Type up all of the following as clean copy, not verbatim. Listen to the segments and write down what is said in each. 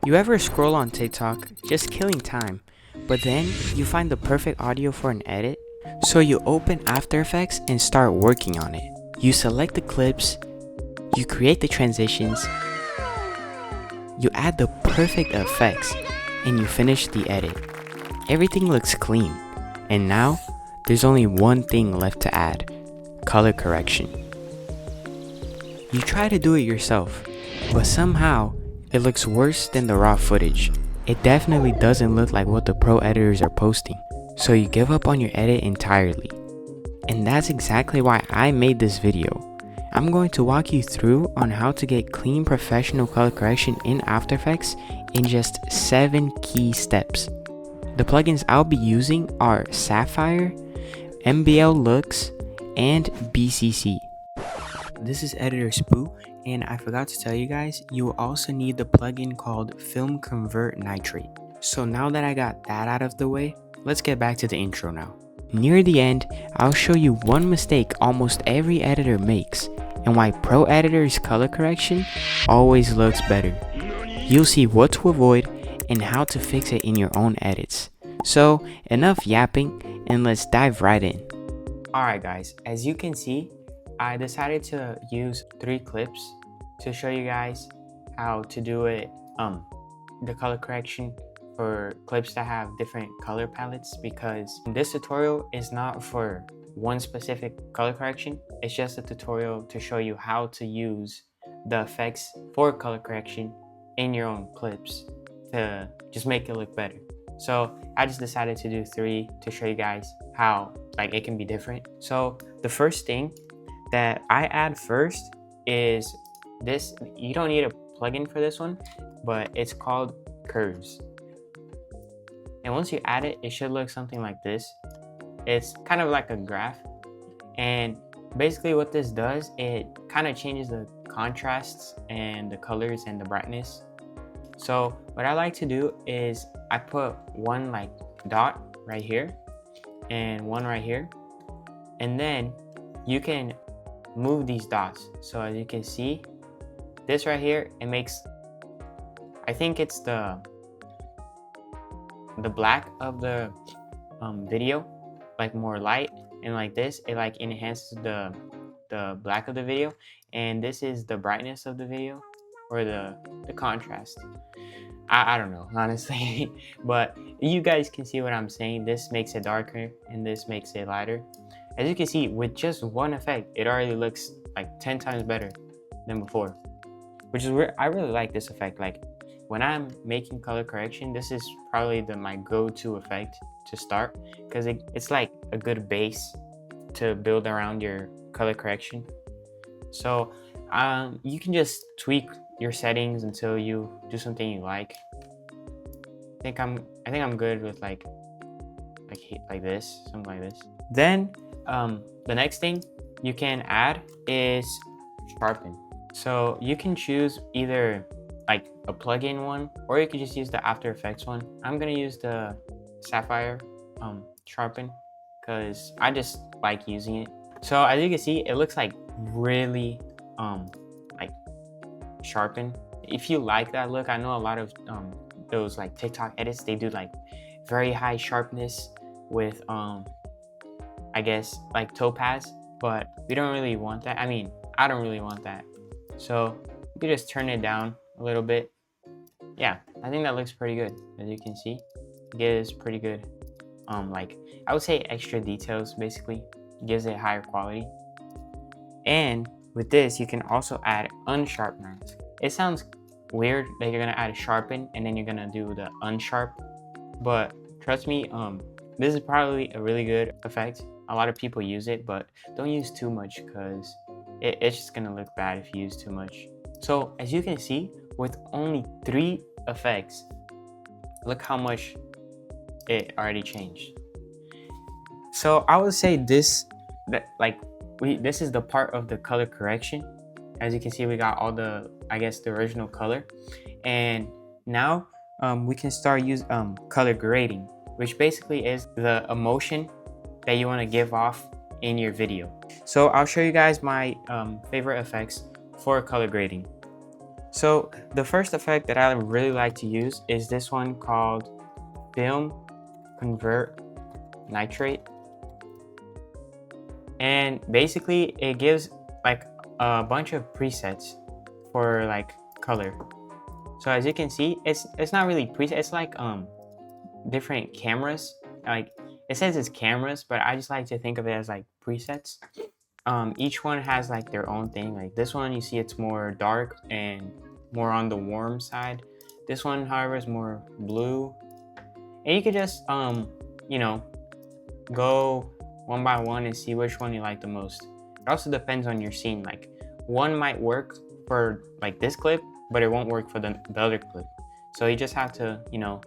You ever scroll on TikTok just killing time, but then you find the perfect audio for an edit? So you open After Effects and start working on it. You select the clips, you create the transitions, you add the perfect effects, and you finish the edit. Everything looks clean, and now there's only one thing left to add: color correction. You try to do it yourself, but somehow it looks worse than the raw footage. It definitely doesn't look like what the pro editors are posting, so you give up on your edit entirely. And that's exactly why I made this video. I'm going to walk you through on how to get clean professional color correction in After Effects in just 7 key steps. The plugins I'll be using are Sapphire, MBL Looks, and BCC. This is Editor Spoo, and I forgot to tell you guys, you will also need the plugin called Film Convert Nitrate. So now that I got that out of the way, let's get back to the intro now. Near the end, I'll show you one mistake almost every editor makes, and why pro editors' color correction always looks better. You'll see what to avoid and how to fix it in your own edits. So enough yapping, and let's dive right in. Alright guys, as you can see, I decided to use 3 clips to show you guys how to do it, the color correction for clips that have different color palettes, because this tutorial is not for one specific color correction. It's just a tutorial to show you how to use the effects for color correction in your own clips to just make it look better. So I just decided to do 3 to show you guys how it can be different. So the first thing that I add first is this. You don't need a plugin for this one, but it's called Curves. And once you add it, it should look something like this. It's kind of like a graph, and basically what this does, it kind of changes the contrasts and the colors and the brightness. So what I like to do is I put one dot right here and one right here, and then you can move these dots. So as you can see, this right here, it makes, I think it's the black of the video more light, and like this, it enhances the black of the video, and this is the brightness of the video, or the contrast. I don't know, honestly, but you guys can see what I'm saying. This makes it darker and this makes it lighter. As you can see, with just one effect, it already looks 10 times better than before, which is weird. I really like this effect. When I'm making color correction, this is probably my go-to effect to start, because it's like a good base to build around your color correction. So you can just tweak your settings until you do something you like. I think I'm good with like this, something like this. Then the next thing you can add is sharpen. So you can choose either a plugin one, or you can just use the After Effects one. I'm gonna use the Sapphire sharpen because I just like using it. So as you can see, it looks really sharpen. If you like that look, I know a lot of those TikTok edits, they do very high sharpness with I guess topaz, but we don't really want that. I mean, I don't really want that. So you can just turn it down a little bit. Yeah, I think that looks pretty good. As you can see, it gives pretty good I would say extra details. Basically, it gives it higher quality. And with this, you can also add unsharp mask. It sounds weird that you're gonna add sharpen and then you're gonna do the unsharp, but trust me, this is probably a really good effect. A lot of people use it, but don't use too much because it's just gonna look bad if you use too much. So as you can see, with only 3 effects, look how much it already changed. So I would say this is the part of the color correction. As you can see, we got all the original color, and now we can start use color grading, which basically is the emotion that you want to give off in your video. So I'll show you guys my favorite effects for color grading. So the first effect that I really like to use is this one called Film Convert Nitrate. And basically it gives like a bunch of presets for like color. So as you can see, it's not really preset, it's like different cameras. Like it says it's cameras, but I just like to think of it as like presets. Each one has like their own thing. Like this one, you see it's more dark and more on the warm side. This one, however, is more blue. And you could just you know, go one by one and see which one you like the most. It also depends on your scene. Like one might work for like this clip, but it won't work for the other clip. So you just have to, you know,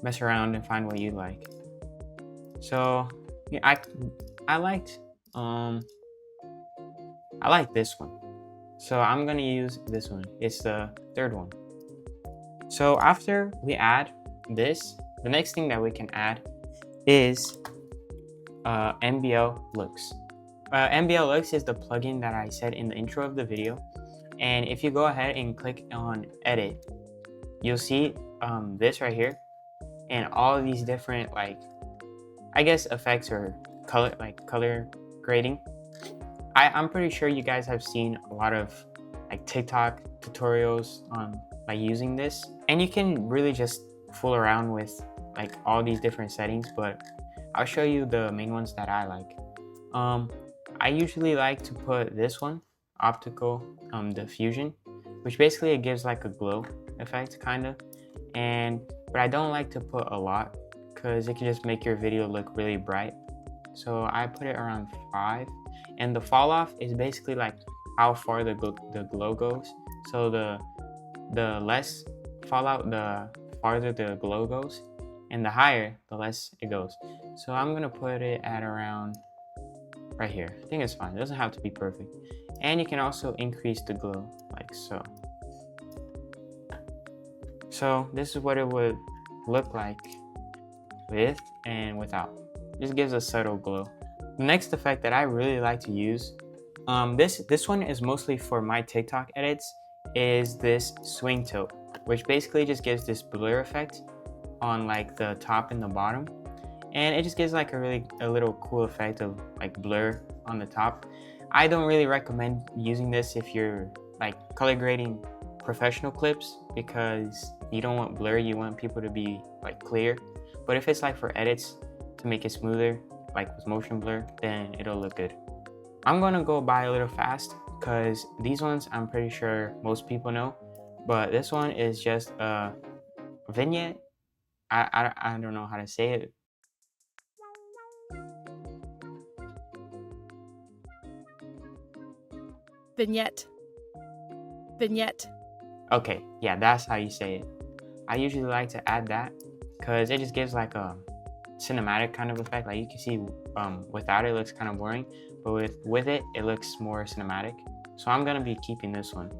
mess around and find what you like. So yeah, I liked I like this one. So I'm gonna use this one. It's the third one. So after we add this, the next thing that we can add is MBL Looks. MBL Looks is the plugin that I said in the intro of the video. And if you go ahead and click on edit, you'll see this right here and all of these different, like, I guess effects or color grading. I'm pretty sure you guys have seen a lot of like TikTok tutorials on like using this, and you can really just fool around with like all these different settings, but I'll show you the main ones that I like. I usually like to put this one, optical diffusion, which basically it gives like a glow effect kind of, but I don't like to put a lot because it can just make your video look really bright. So I put it around 5, and the fall off is basically like how far the glow goes. So the less fallout, the farther the glow goes, and the higher, the less it goes. So I'm gonna put it at around right here. I think it's fine. It doesn't have to be perfect. And you can also increase the glow like so. So this is what it would look like with and without. Just gives a subtle glow. The next effect that I really like to use, this one is mostly for my TikTok edits, is this swing tilt, which basically just gives this blur effect on like the top and the bottom, and it just gives like a little cool effect of like blur on the top. I don't really recommend using this if you're like color grading professional clips, because you don't want blur, you want people to be like clear. But if it's like for edits to make it smoother, like with motion blur, then it'll look good. I'm gonna go by a little fast because these ones I'm pretty sure most people know, but this one is just a vignette. I don't know how to say it. Vignette. Vignette. Okay, yeah, that's how you say it. I usually like to add that because it just gives like a cinematic kind of effect. Like you can see without it looks kind of boring, but with it looks more cinematic. So I'm gonna be keeping this one.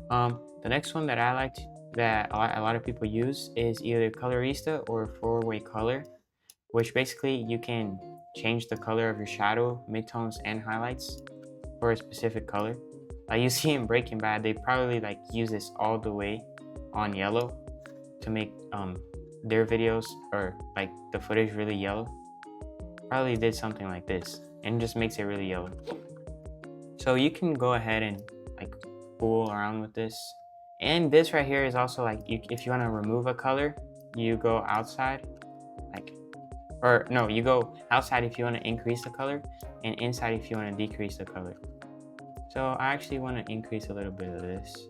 The next one that I like that a lot of people use is either Colorista or 4-way color, which basically you can change the color of your shadow, midtones, and highlights for a specific color. Like you see in Breaking Bad, they probably like use this all the way on yellow to make their videos or like the footage really yellow. Probably did something like this and just makes it really yellow. So you can go ahead and like fool around with this. And this right here is also like if you want to remove a color, you go outside, like, or no, you go outside if you want to increase the color, and inside if you want to decrease the color. So I actually want to increase a little bit of this.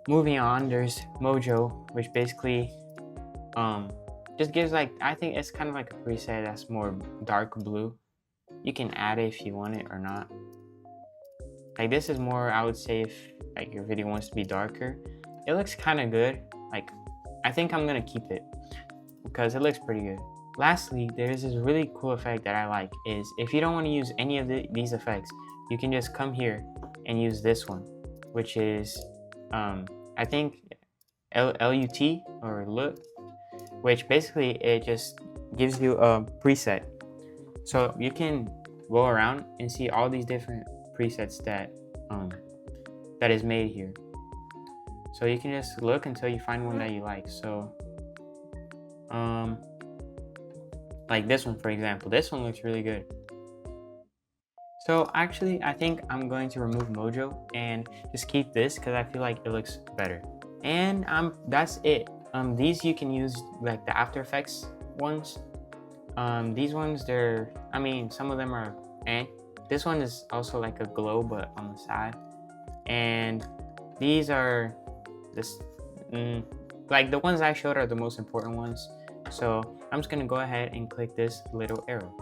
Moving on, there's Mojo, which basically just gives like, I think it's kind of like a preset that's more dark blue. You can add it if you want it or not. Like this is more, I would say, if like your video wants to be darker. It looks kind of good. Like I think I'm gonna keep it because it looks pretty good. Lastly, there's this really cool effect that I like, is if you don't want to use any of these effects, you can just come here and use this one, which is I think LUT or LUT, which basically it just gives you a preset. So you can go around and see all these different presets that that is made here. So you can just look until you find one that you like. So like this one, for example. This one looks really good. So actually, I think I'm going to remove Mojo and just keep this because I feel like it looks better. And that's it. These you can use like the After Effects ones. These ones, I mean, some of them are this one is also like a glow but on the side. And these are this like the ones I showed are the most important ones. So I'm just gonna go ahead and click this little arrow.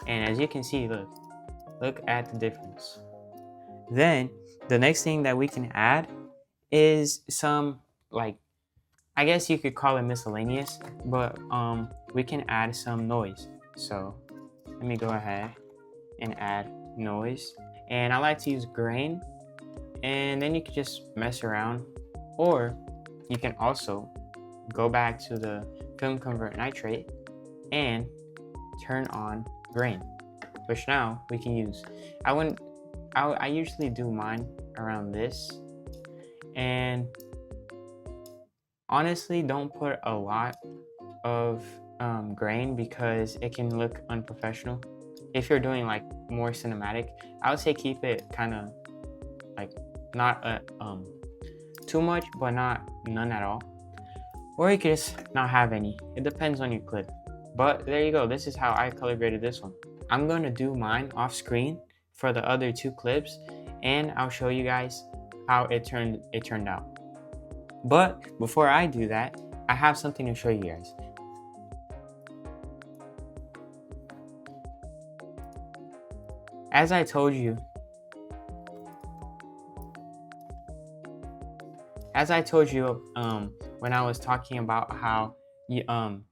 And as you can see, look at the difference. Then the next thing that we can add is some, like, I guess you could call it miscellaneous, but we can add some noise. So let me go ahead and add noise. And I like to use grain, and then you can just mess around, or you can also go back to the film convert nitrate and turn on grain, which now we can use. I usually do mine around this, and honestly don't put a lot of grain because it can look unprofessional. If you're doing like more cinematic, I would say keep it kind of like not too much, but not none at all, or you could just not have any. It depends on your clip. But there you go. This is how I color graded this one. I'm going to do mine off screen for the other two clips, and I'll show you guys how it turned out. But before I do that, I have something to show you guys. As I told you when I was talking about how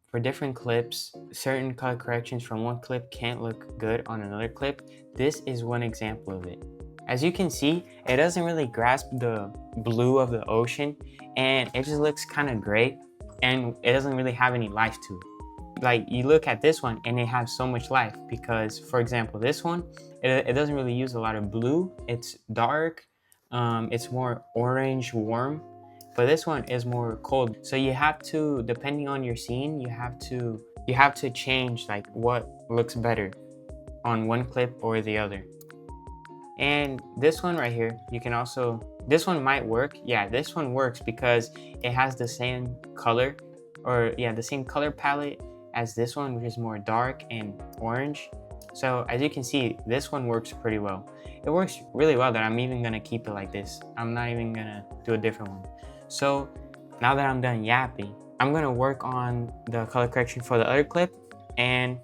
for different clips, certain color corrections from one clip can't look good on another clip, this is one example of it. As you can see, it doesn't really grasp the blue of the ocean, and it just looks kind of gray, and it doesn't really have any life to it. Like, you look at this one and it has so much life because, for example, this one, it doesn't really use a lot of blue. It's dark, it's more orange warm, but this one is more cold. So you have to, depending on your scene, you have to change like what looks better on one clip or the other. And this one right here, you can also, this one might work. Yeah, this one works because it has the same color, or yeah, the same color palette as this one, which is more dark and orange. So as you can see, this one works pretty well. It works really well that I'm even gonna keep it like this. I'm not even gonna do a different one. So now that I'm done yapping, I'm gonna work on the color correction for the other clip, and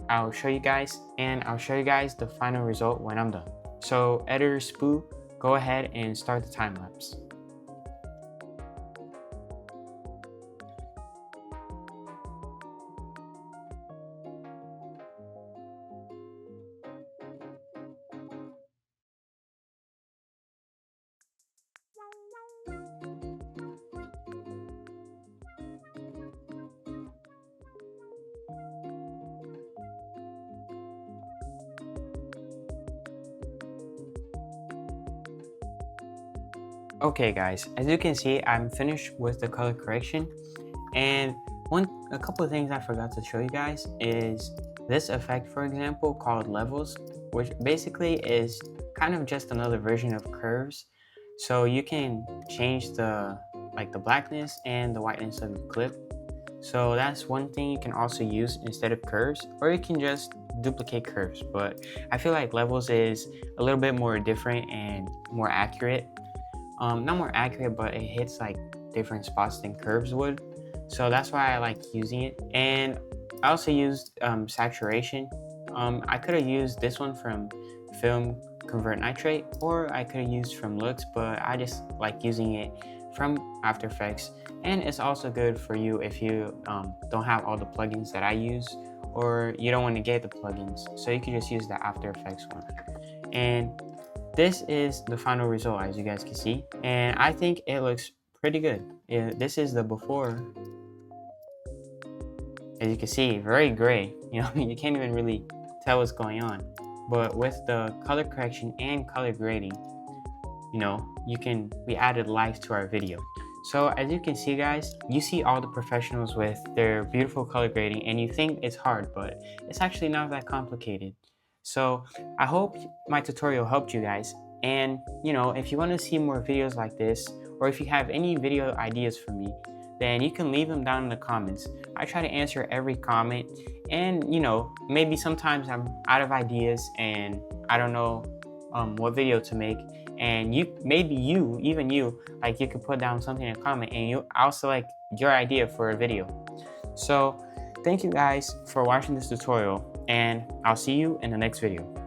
I'll show you guys the final result when I'm done. So editor Spoo, go ahead and start the time lapse. Okay guys, as you can see, I'm finished with the color correction, and a couple of things I forgot to show you guys is this effect, for example, called levels, which basically is kind of just another version of curves. So you can change the blackness and the whiteness of your clip. So that's one thing you can also use instead of curves, or you can just duplicate curves. But I feel like levels is a little bit more different and more accurate. Not more accurate, but it hits like different spots than curves would. So that's why I like using it. And I also used saturation. I could have used this one from Film Convert Nitrate, or I could have used from Looks, but I just like using it from After Effects. And it's also good for you if you don't have all the plugins that I use, or you don't want to get the plugins. So you can just use the After Effects one. And this is the final result, as you guys can see, and I think it looks pretty good. This is the before. As you can see, very gray. You know, you can't even really tell what's going on. But with the color correction and color grading, we added life to our video. So as you can see, guys, you see all the professionals with their beautiful color grading and you think it's hard, but it's actually not that complicated. So I hope my tutorial helped you guys. And if you want to see more videos like this, or if you have any video ideas for me, then you can leave them down in the comments. I try to answer every comment, and maybe sometimes I'm out of ideas and I don't know what video to make, and even you like, you could put down something in a comment and I'll select your idea for a video. So thank you guys for watching this tutorial, and I'll see you in the next video.